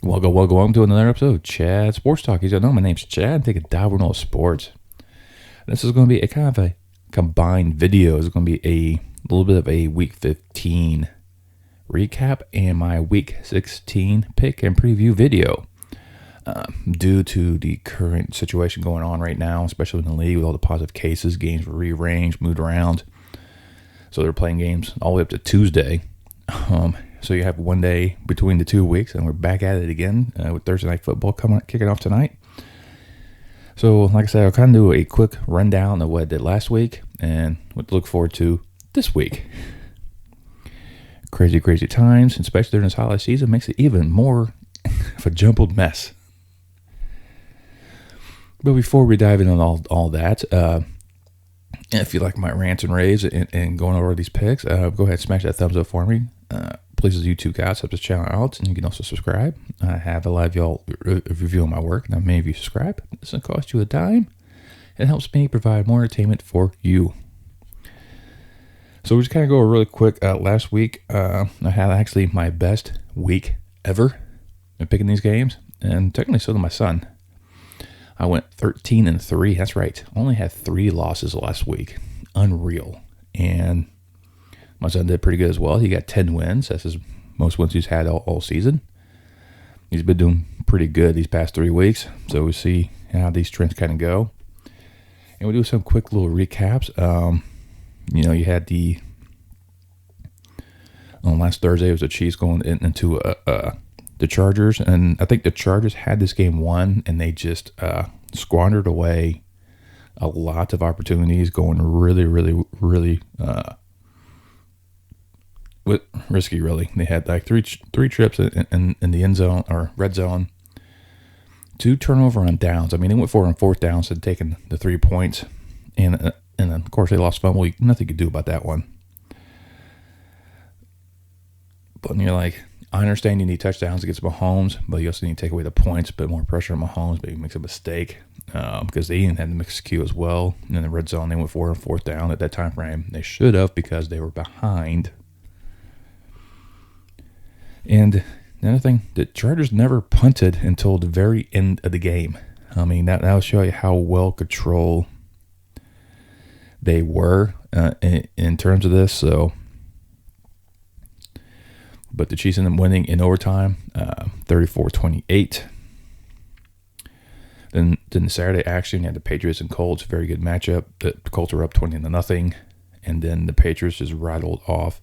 Welcome to another episode of Chad Sports Talk. You don't know, my name's Chad. Take a dive into all sports. This is going to be a kind of a combined video. It's going to be a little bit of a Week 15 recap and my Week 16 pick and preview video. Due to the current situation going on right now, especially in the league with all the positive cases, games were rearranged, moved around. So they're playing games all the way up to Tuesday. So you have one day between the 2 weeks, and we're back at it again with Thursday Night Football kicking off tonight. So, like I said, I'll kind of do a quick rundown of what I did last week and what to look forward to this week. Crazy times, especially during this holiday season, makes it even more of a jumbled mess. But before we dive into all that, if you like my rants and raves and going over these picks, go ahead and smash that thumbs up for me. Please, YouTube guys, help this channel out, and you can also subscribe. I have a lot of y'all reviewing my work. Now, many of you subscribe. It doesn't cost you a dime. It helps me provide more entertainment for you. So we just kind of go really quick. Last week, I had actually my best week ever in picking these games, and technically so did my son. I went 13-3. That's right. Only had 3 losses last week. Unreal. And my son did pretty good as well. He got 10 wins. That's his most wins he's had all season. He's been doing pretty good these past 3 weeks. So we see how these trends kind of go. And we'll do some quick little recaps. You had last Thursday, it was the Chiefs going into the Chargers. And I think the Chargers had this game won, and they just squandered away a lot of opportunities, going really risky, really. They had like three trips in the end zone or red zone, 2 turnover on downs. I mean, they went for it on 4th down, so taking the 3 points, and then of course they lost fumble. Nothing you could do about that one. But you're like, I understand you need touchdowns against Mahomes, but you also need to take away the points, put more pressure on Mahomes, maybe makes a mistake because they even had the mixed cue as well. And in the red zone, they went for it on 4th down at that time frame. They should have, because they were behind. And another thing, the Chargers never punted until the very end of the game. I mean, that'll show you how well controlled they were in terms of this. So, but the Chiefs ended up winning in overtime, 34-28. Then the Saturday action, you had the Patriots and Colts, very good matchup. The Colts were up 20-0, and then the Patriots just rattled off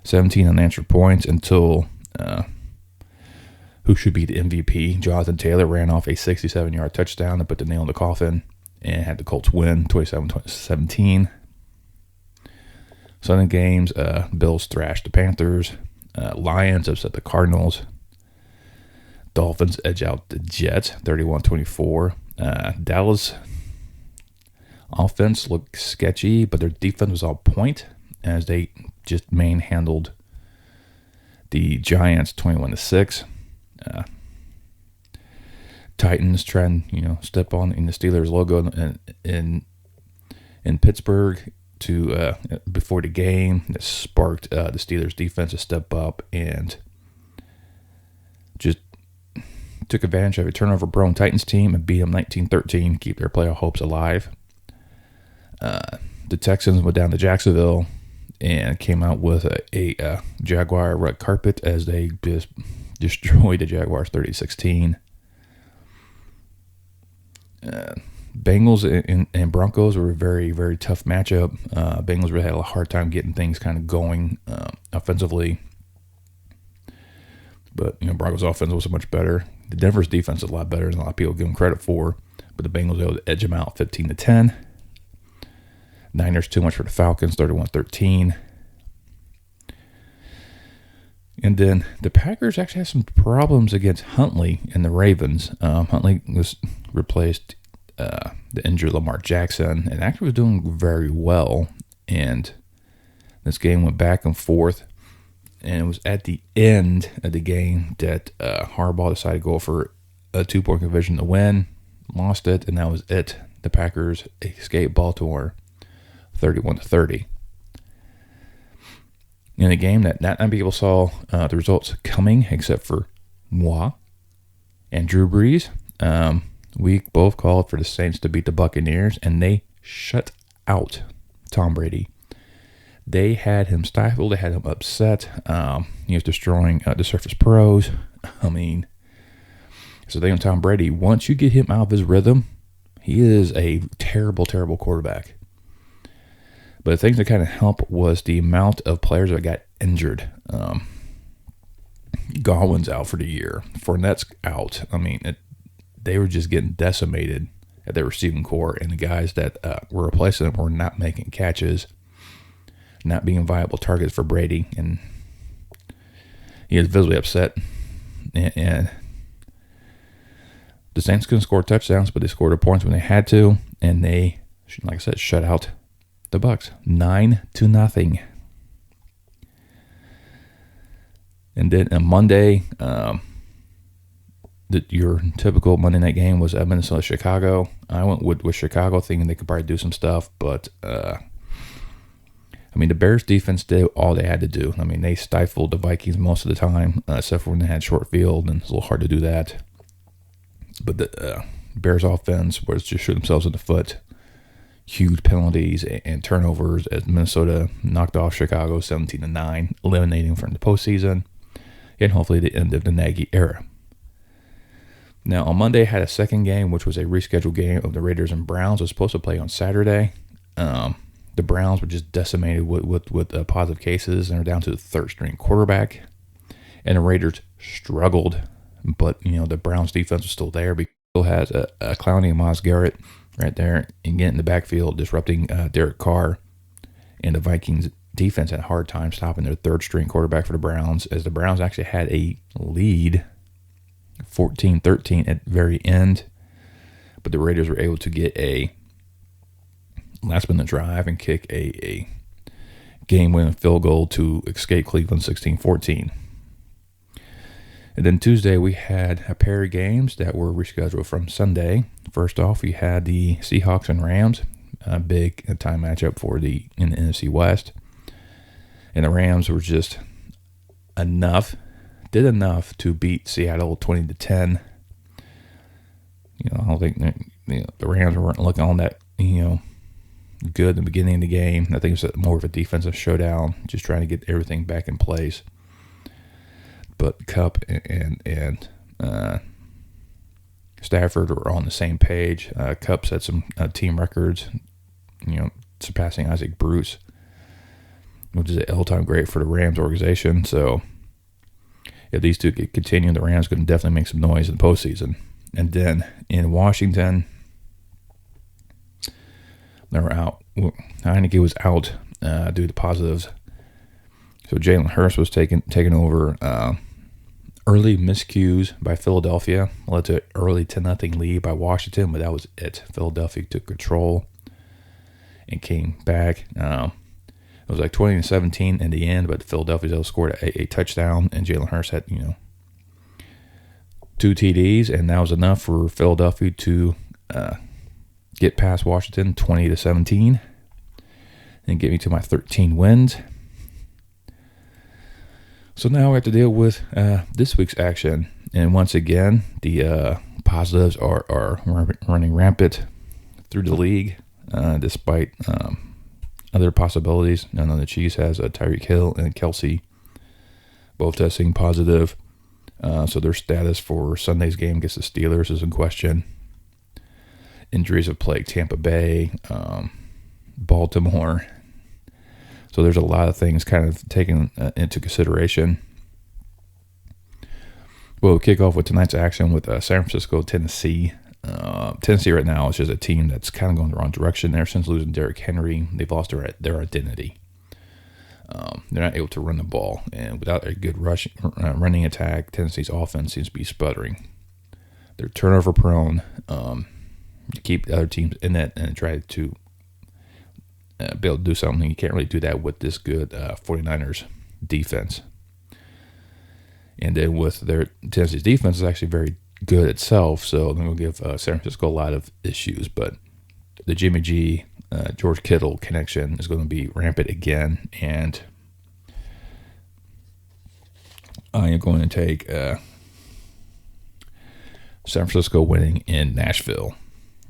17 unanswered points until who should be the MVP, Jonathan Taylor, ran off a 67-yard touchdown to put the nail in the coffin and had the Colts win 27-17. Sunday games, Bills thrashed the Panthers. Lions upset the Cardinals. Dolphins edge out the Jets 31-24. Dallas offense looked sketchy, but their defense was on point as they just manhandled the Giants 21-6. Titans trying, step on in the Steelers logo in Pittsburgh to before the game. That sparked the Steelers defense to step up and just took advantage of a turnover-prone Titans team and beat them 19-13, keep their playoff hopes alive. The Texans went down to Jacksonville and came out with a Jaguar red carpet as they just destroyed the Jaguars 30-16. Bengals and Broncos were a very tough matchup. Bengals really had a hard time getting things kind of going offensively. But, Broncos' offense was much better. The Denver's defense is a lot better than a lot of people give them credit for. But the Bengals were able to edge them out 15-10. Niners too much for the Falcons, 31-13. And then the Packers actually had some problems against Huntley and the Ravens. Huntley was replaced the injured Lamar Jackson and actually was doing very well. And this game went back and forth. And it was at the end of the game that Harbaugh decided to go for a 2-point conversion to win. Lost it, and that was it. The Packers escaped Baltimore 31-30. In a game that not many people saw the results coming, except for moi. and Drew Brees. We both called for the Saints to beat the Buccaneers, and they shut out Tom Brady. They had him stifled. They had him upset. He was destroying the Surface Pros. So they on Tom Brady, once you get him out of his rhythm, he is a terrible, terrible quarterback. But the things that kind of helped was the amount of players that got injured. Godwin's out for the year. Fournette's out. They were just getting decimated at their receiving core, and the guys that were replacing them were not making catches, not being viable targets for Brady, and he was visibly upset. And the Saints couldn't score touchdowns, but they scored their points when they had to, and they, like I said, shut out the Bucs 9-0. And then on Monday, your typical Monday night game was Minnesota-Chicago. I went with Chicago, thinking they could probably do some stuff, but the Bears defense did all they had to do. They stifled the Vikings most of the time, except for when they had short field, and it's a little hard to do that. But the Bears offense was just shoot themselves in the foot. Huge penalties and turnovers as Minnesota knocked off Chicago 17-9, eliminating from the postseason, and hopefully the end of the Nagy era. Now, on Monday, I had a second game, which was a rescheduled game of the Raiders and Browns. It was supposed to play on Saturday. The Browns were just decimated with positive cases, and they're down to the third-string quarterback. And the Raiders struggled, but the Browns defense was still there. Because still has a Clowney and Myles Garrett right there and getting in the backfield, disrupting Derek Carr. And the Vikings defense had a hard time stopping their third-string quarterback for the Browns, as the Browns actually had a lead, 14-13 at the very end. But the Raiders were able to get a last-minute drive and kick a game-winning field goal to escape Cleveland 16-14. And then Tuesday, we had a pair of games that were rescheduled from Sunday. First off, we had the Seahawks and Rams, a big time matchup in the NFC West. And the Rams were just did enough to beat Seattle 20-10. I don't think the Rams weren't looking on that, good in the beginning of the game. I think it was more of a defensive showdown, just trying to get everything back in place. But Kupp and Stafford were on the same page. Kupp set some team records, surpassing Isaac Bruce, which is an all-time great for the Rams organization. So if these two could continue, the Rams could definitely make some noise in the postseason. And then in Washington, they were out. Heineke was out due to positives. So Jalen Hurts was taken over. Early miscues by Philadelphia led to an early 10-0 lead by Washington, but that was it. Philadelphia took control and came back. It was like 20-17 in the end, but Philadelphia scored a touchdown, and Jalen Hurts had 2 TDs, and that was enough for Philadelphia to get past Washington 20-17 and get me to my 13 wins. So now we have to deal with this week's action. And once again, the positives are running rampant through the league, despite other possibilities. I know the Chiefs has Tyreek Hill and Kelce both testing positive. So their status for Sunday's game against the Steelers is in question. Injuries have plagued Tampa Bay, Baltimore. So there's a lot of things kind of taken into consideration. We'll kick off with tonight's action with San Francisco, Tennessee. Tennessee right now is just a team that's kind of going the wrong direction. Ever since losing Derrick Henry, they've lost their identity. They're not able to run the ball. And without a good running attack, Tennessee's offense seems to be sputtering. They're turnover prone. To keep the other teams in it and try to be able to do something. You can't really do that with this good 49ers defense. And then with their Tennessee's defense is actually very good itself, so they're going to give San Francisco a lot of issues. But the Jimmy G, George Kittle connection is going to be rampant again, and I am going to take San Francisco winning in Nashville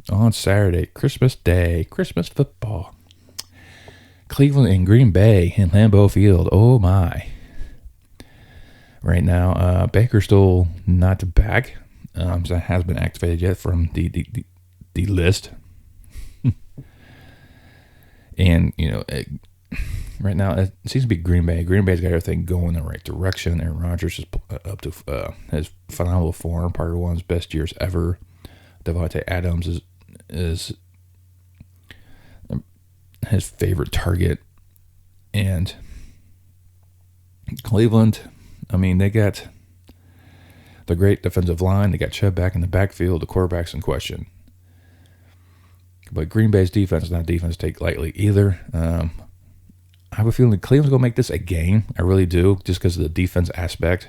on Saturday, Christmas Day, Christmas football. Cleveland and Green Bay in Lambeau Field. Oh my! Right now, Baker's still not back. So it hasn't been activated yet from the list. And right now it seems to be Green Bay. Green Bay's got everything going in the right direction. Aaron Rodgers is up to his phenomenal form, part of one of his best years ever. Devontae Adams is his favorite target, and Cleveland. I mean, they got the great defensive line. They got Chubb back in the backfield. The quarterback's in question. But Green Bay's defense is not a defense to take lightly either. I have a feeling Cleveland's going to make this a game. I really do, just because of the defense aspect.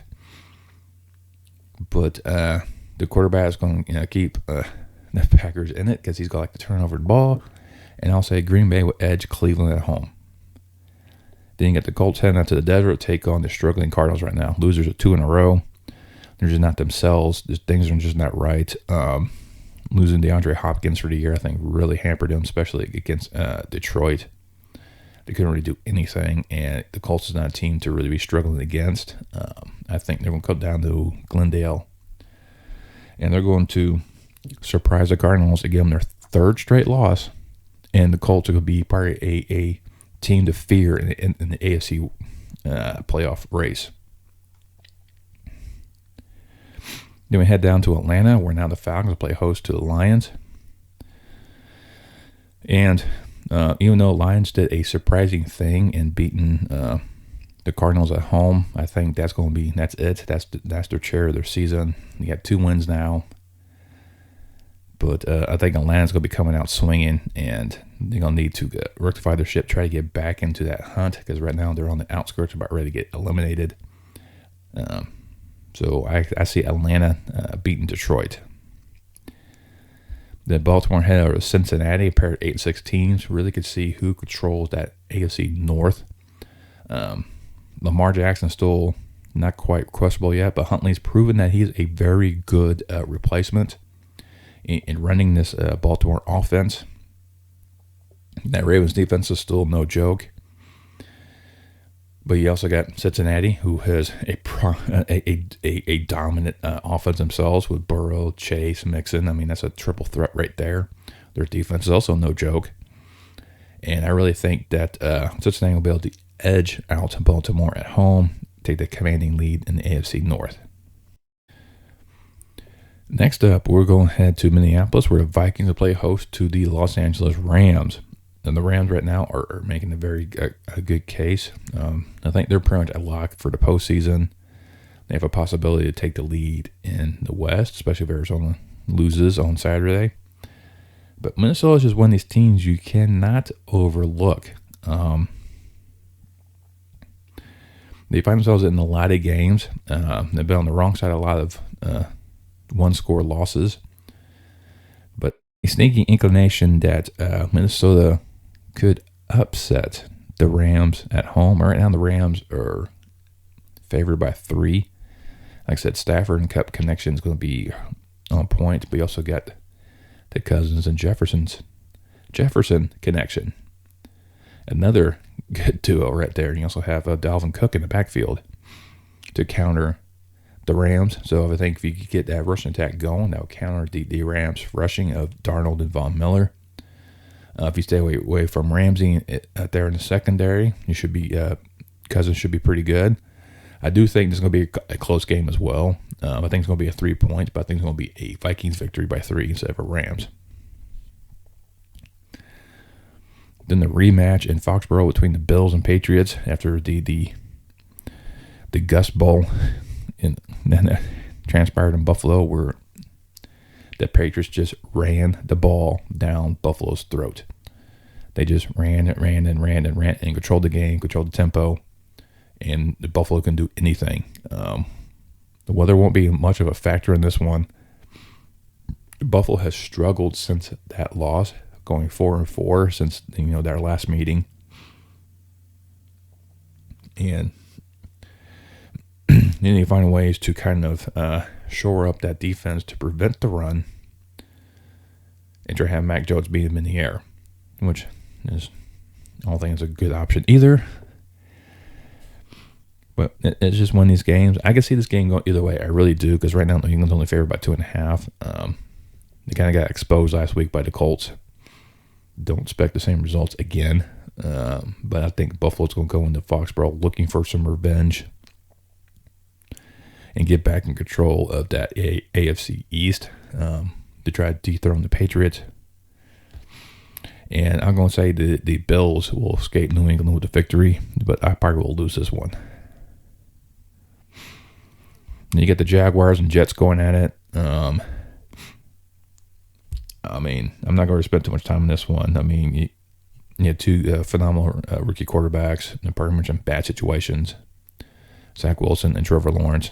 But the quarterback is going to keep the Packers in it because he's got like the turnover the ball. And I'll say Green Bay will edge Cleveland at home. Then you get the Colts heading out to the desert, take on the struggling Cardinals right now. Losers are 2 in a row. They're just not themselves. Things are just not right. Losing DeAndre Hopkins for the year, I think, really hampered them, especially against Detroit. They couldn't really do anything, and the Colts is not a team to really be struggling against. I think they're going to come down to Glendale, and they're going to surprise the Cardinals to give them their 3rd straight loss, and the Colts are going to be probably a team to fear in the AFC playoff race. Then we head down to Atlanta, where now the Falcons play host to the Lions. And even though Lions did a surprising thing in beating the Cardinals at home, I think that's it. That's their share of their season. You got 2 wins now. But I think Atlanta's going to be coming out swinging, and they're going to need to rectify their ship, try to get back into that hunt, because right now they're on the outskirts, about ready to get eliminated. So I see Atlanta beating Detroit. Then Baltimore head over to Cincinnati, a pair of 8-6 teams. Really could see who controls that AFC North. Lamar Jackson's still not quite questionable yet, but Huntley's proven that he's a very good replacement in running this Baltimore offense. That Ravens defense is still no joke. But you also got Cincinnati, who has a dominant offense themselves with Burrow, Chase, Mixon. I mean, that's a triple threat right there. Their defense is also no joke. And I really think that Cincinnati will be able to edge out Baltimore at home, take the commanding lead in the AFC North. Next up, we're going to head to Minneapolis, where the Vikings will play host to the Los Angeles Rams. And the Rams right now are making a good case. I think they're pretty much a lock for the postseason. They have a possibility to take the lead in the West, especially if Arizona loses on Saturday. But Minnesota is just one of these teams you cannot overlook. They find themselves in a lot of games. They've been on the wrong side of a lot of one-score losses. But a sneaky inclination that Minnesota could upset the Rams at home. Right now, the Rams are favored by 3. Like I said, Stafford and Cup connection is going to be on point, but you also got the Cousins and Jefferson connection. Another good duo right there. And you also have Dalvin Cook in the backfield to counter the Rams. So I think if you could get that rushing attack going, that would counter the Rams rushing of Darnold and Von Miller. If you stay away from Ramsey out there in the secondary, you should be Cousins should be pretty good. I do think this is going to be a close game as well. I think it's going to be a 3 points, but I think it's going to be a Vikings victory by 3 instead of a Rams. Then the rematch in Foxborough between the Bills and Patriots after the Gus Bowl transpired in Buffalo, where the Patriots just ran the ball down Buffalo's throat. They just ran and controlled the game, controlled the tempo, and the Buffalo can do anything. The weather won't be much of a factor in this one. Buffalo has struggled since that loss, going 4-4 since their last meeting, and You need to find ways to kind of shore up that defense to prevent the run and try to have Mac Jones beat him in the air, which is, I don't think it's a good option either. But it's just one of these games. I can see this game going either way. I really do, because right now New England's only favored by 2.5. They kind of got exposed last week by the Colts. Don't expect the same results again. But I think Buffalo's going to go into Foxborough looking for some revenge and get back in control of that AFC East to try to dethrone the Patriots. And I'm going to say the Bills will escape New England with a victory, but I probably will lose this one. And you get the Jaguars and Jets going at it. I mean, I'm not going to spend too much time on this one. I mean, you had two phenomenal rookie quarterbacks in pretty much in bad situations. Zach Wilson and Trevor Lawrence.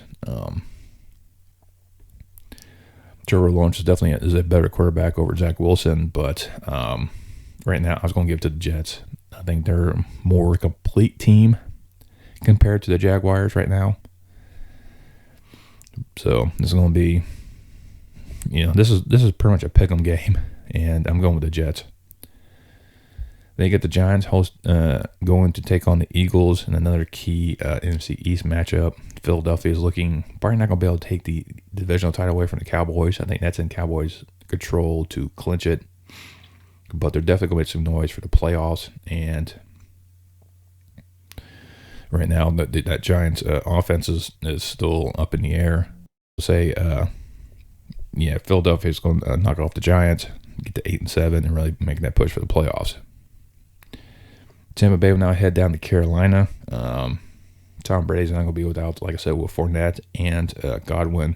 Trevor Lawrence is definitely a better quarterback over Zach Wilson, but right now I was going to give it to the Jets. I think they're a more complete team compared to the Jaguars right now. So this is going to be, this is pretty much a pick'em game, and I'm going with the Jets. They get the Giants going to take on the Eagles in another key NFC East matchup. Philadelphia is looking probably not going to be able to take the divisional title away from the Cowboys. I think that's in Cowboys' control to clinch it, but they're definitely going to make some noise for the playoffs. And right now, that Giants offense is still up in the air. I'll say, Philadelphia is going to knock off the Giants, get to 8-7, and really make that push for the playoffs. Tampa Bay will now head down to Carolina. Tom Brady's not going to be without, like I said, with Fournette and Godwin.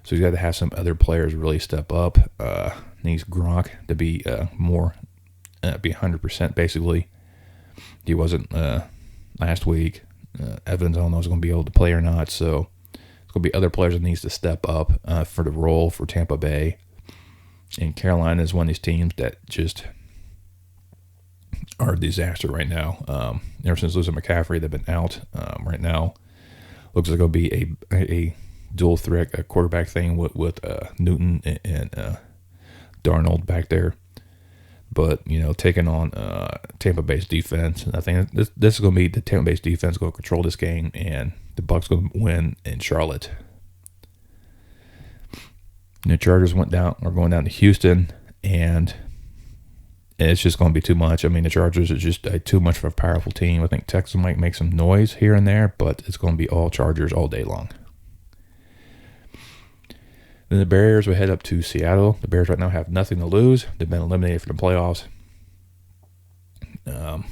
So he's got to have some other players really step up. Needs Gronk to be more, be 100% basically. He wasn't last week. Evans, I don't know if he's going to be able to play or not. So it's going to be other players that needs to step up for the role for Tampa Bay. And Carolina is one of these teams that just are a disaster right now. Ever since losing McCaffrey, they've been out. Right now, looks like it'll be a dual threat, a quarterback thing with Newton and Darnold back there. But taking on Tampa Bay's defense, and I think this is going to be the Tampa Bay's defense going to control this game, and the Bucs going to win in Charlotte. And the Chargers are going down to Houston, and it's just going to be too much. I mean, the Chargers are just too much of a powerful team. I think Texas might make some noise here and there, but it's going to be all Chargers all day long. Then the Bears will head up to Seattle. The Bears right now have nothing to lose. They've been eliminated from the playoffs. But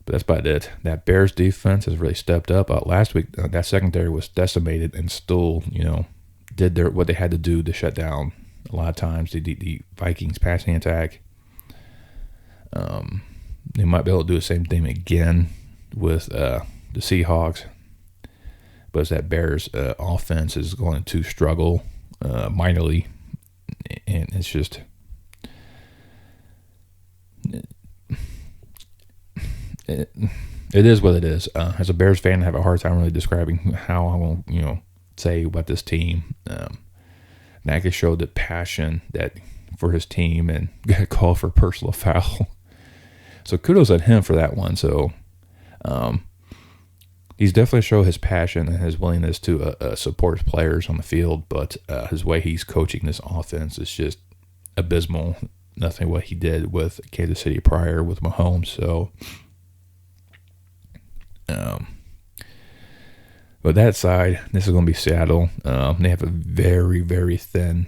that's about it. That Bears defense has really stepped up. Last week, that secondary was decimated and still, did what they had to do to shut down a lot of times the Vikings passing attack. They might be able to do the same thing again with the Seahawks. But as that Bears offense is going to struggle minorly, and it's just it is what it is. As a Bears fan, I have a hard time really describing how I will, say about this team. Nagy showed the passion that for his team and got called for personal foul. So kudos at him for that one. So he's definitely showed his passion and his willingness to support his players on the field, but his way he's coaching this offense is just abysmal. Nothing what he did with Kansas City prior with Mahomes. So, but that side, this is going to be Seattle. They have a very, very thin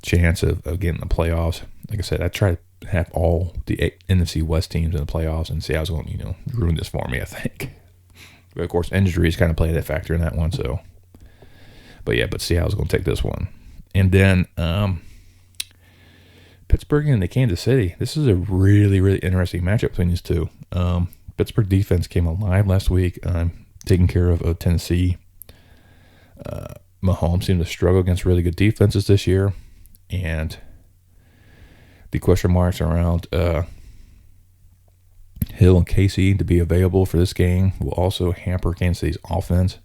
chance of getting the playoffs. Like I said, I try to have all the NFC West teams in the playoffs, and Seattle's going to ruin this for me, I think. But of course, injuries kind of play that factor in that one. So, but Seattle's going to take this one, and then Pittsburgh and the Kansas City. This is a really, really interesting matchup between these two. Pittsburgh defense came alive last week, taking care of Tennessee. Mahomes seemed to struggle against really good defenses this year, and the question marks around Hill and Casey to be available for this game will also hamper Kansas City's offense,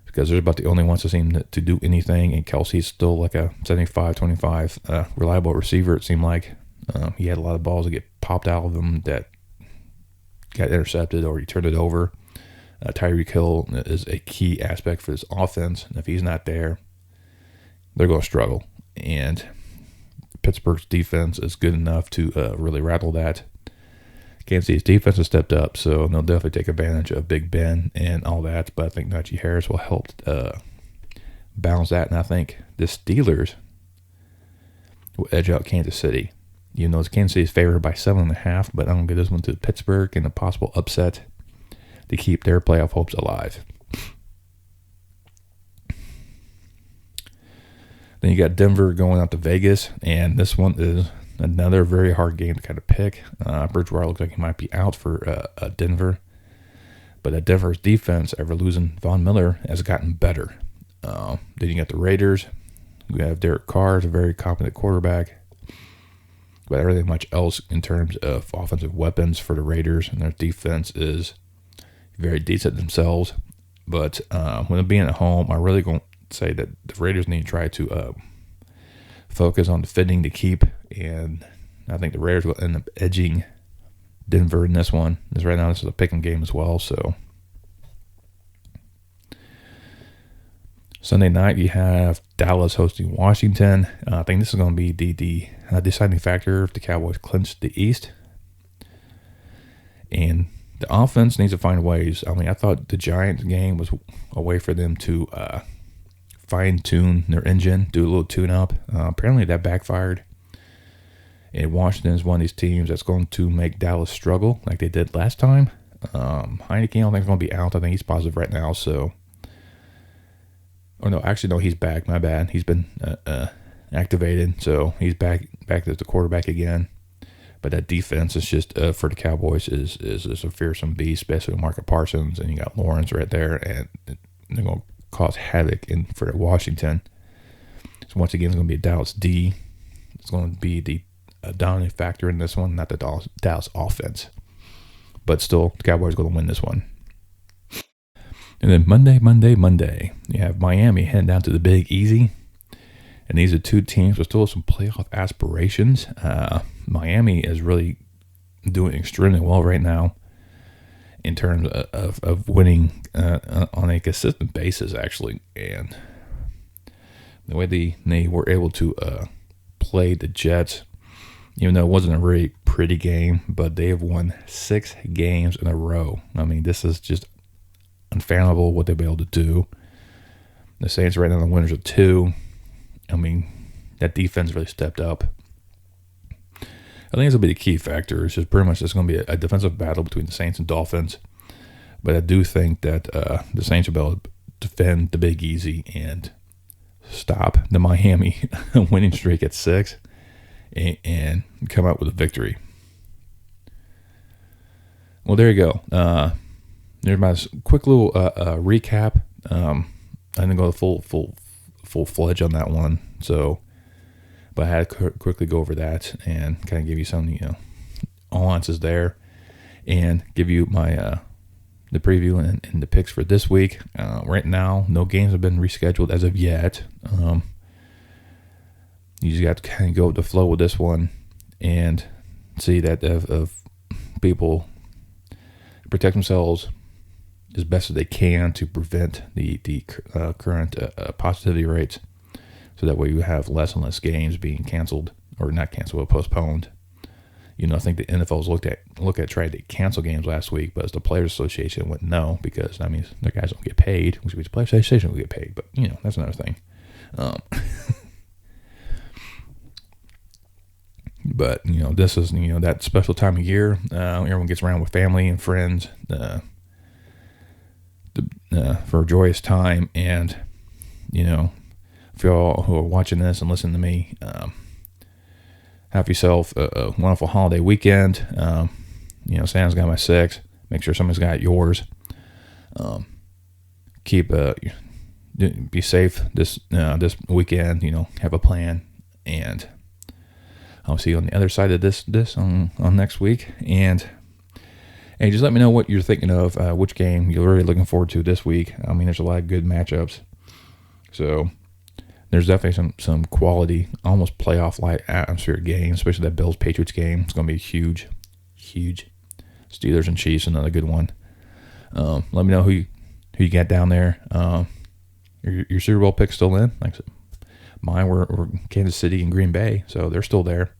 because they're about the only ones that seem to do anything, and Kelce's still like a 75-25 reliable receiver, it seemed like. He had a lot of balls that get popped out of him that got intercepted or he turned it over. Tyreek Hill is a key aspect for this offense, and if he's not there, they're going to struggle. And Pittsburgh's defense is good enough to really rattle that. Kansas City's defense has stepped up, so they'll definitely take advantage of Big Ben and all that. But I think Najee Harris will help balance that. And I think the Steelers will edge out Kansas City. You know, Kansas City is favored by 7.5, but I'm going to give this one to Pittsburgh in a possible upset to keep their playoff hopes alive. Then you got Denver going out to Vegas, and this one is another very hard game to kind of pick. Bridgewater looks like he might be out for Denver. But Denver's defense, after losing Von Miller, has gotten better. Then you got the Raiders. We have Derek Carr, a very competent quarterback. But everything much else in terms of offensive weapons for the Raiders, and their defense is very decent themselves. But when it being at home, I'm really going to say that the Raiders need to try to focus on defending to keep, and I think the Raiders will end up edging Denver in this one. Because right now this is a pick 'em game as well. So Sunday night you have Dallas hosting Washington. I think this is going to be the deciding factor if the Cowboys clinch the East. And the offense needs to find ways. I mean, I thought the Giants game was a way for them to fine-tune their engine, do a little tune-up. Apparently that backfired. And Washington is one of these teams that's going to make Dallas struggle like they did last time. Heineke, I don't think he's going to be out. I think he's positive right now. So, oh no, actually no, he's back. My bad. He's been activated, so he's back as the quarterback again. But that defense is just for the Cowboys is a fearsome beast, especially with Marcus Parsons, and you got Lawrence right there, and they're going to cause havoc for Washington. So once again, it's going to be a Dallas D. It's going to be the dominant factor in this one, not the Dallas offense. But still, the Cowboys are going to win this one. And then Monday, you have Miami heading down to the Big Easy. And these are two teams with still some playoff aspirations. Miami is really doing extremely well right now in terms of winning on a consistent basis, actually. And the way they were able to play the Jets, even though it wasn't a really pretty game, but they have won 6 games in a row. I mean, this is just unfathomable what they've been able to do. The Saints right now the winners of 2. I mean, that defense really stepped up. I think it's going to be the key factor. It's just pretty much it's going to be a defensive battle between the Saints and Dolphins. But I do think that the Saints will be able to defend the Big Easy and stop the Miami winning streak at 6 and come out with a victory. Well, there you go. There's my quick little recap. I didn't go full-fledged on that one, so but I had to quickly go over that and kind of give you some, nuances there, and give you my the preview and the picks for this week. Right now, no games have been rescheduled as of yet. You just got to kind of go with the flow with this one and see that if people protect themselves as best as they can to prevent the current positivity rates, so that way you have less and less games being canceled, or not canceled, but postponed. I think the NFL's looked at trying to cancel games last week, but as the Players Association went no, because that means the guys don't get paid, which means the Players Association will get paid, but that's another thing. But this is that special time of year. Everyone gets around with family and friends for a joyous time, and for y'all who are watching this and listening to me, have yourself a wonderful holiday weekend. Santa's got my 6. Make sure somebody's got yours. Be safe this weekend. Have a plan, and I'll see you on the other side of this on next week. And just let me know what you're thinking of, which game you're really looking forward to this week. I mean, there's a lot of good matchups. So there's definitely some quality, almost playoff-like atmosphere games, especially that Bills-Patriots game. It's going to be huge, huge. Steelers and Chiefs, another good one. Let me know who you got down there. Your Super Bowl pick's still in. Like mine were Kansas City and Green Bay, so they're still there.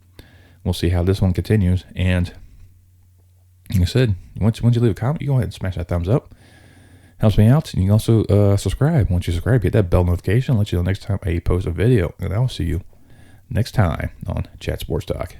We'll see how this one continues. And like I said, once you leave a comment, you go ahead and smash that thumbs up. Helps me out. And you can also subscribe. Once you subscribe, hit that bell notification. Let you know next time I post a video. And I will see you next time on Chat Sports Talk.